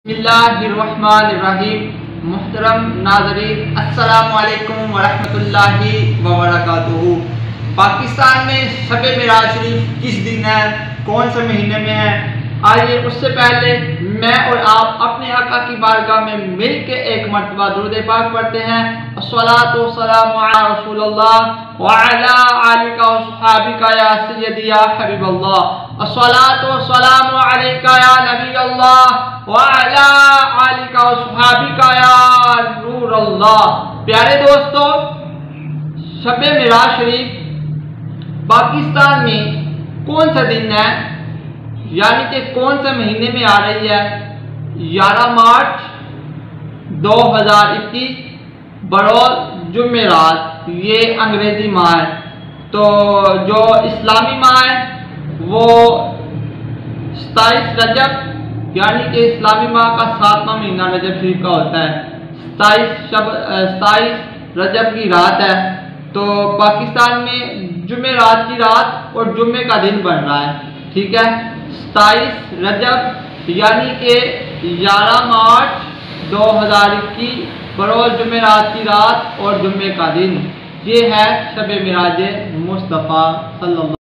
बिस्मिल्लाहिर्रहमानिर्रहीम। मुहतरम नाज़रीन, अस्सलामु अलैकुम वरहमतुल्लाहि वबरकातुहू। पाकिस्तान में शब मेराज शरीफ किस दिन है, कौन से महीने में है? आइए उससे पहले मैं और आप अपने आका की बारगाह में मिल के एक मरतबा दुरूद पाक पढ़ते हैं। अस्सलातु वस्सलामु अला रसूलिल्लाह व अला आलिका व सहाबिका या सय्यदी या हबीबल्लाह। अस्सलातु वस्सलामु अलैका या नबी अल्लाह व अला आलिका व सहाबिका या नूर अल्लाह। प्यारे दोस्तों, शब मेराज शरीफ पाकिस्तान में कौन सा दिन है, यानी कि कौन से महीने में आ रही है? 11 मार्च 2021 बरोज जुमेरात। ये अंग्रेजी माह है, तो जो इस्लामी माह है वो 27 रजब, यानी कि इस्लामी माह का 7वां महीना रजब शरीफ का होता है। 27 रजब की रात है, तो पाकिस्तान में जुमेरात की रात और जुम्मे का दिन बन रहा है। ठीक है, 27 रजब यानी कि 11 मार्च 2021 बरोज जुमेरात की रात और जुम्मे का दिन। ये है शब मेराज मुस्तफ़ा सल्लल्लाहु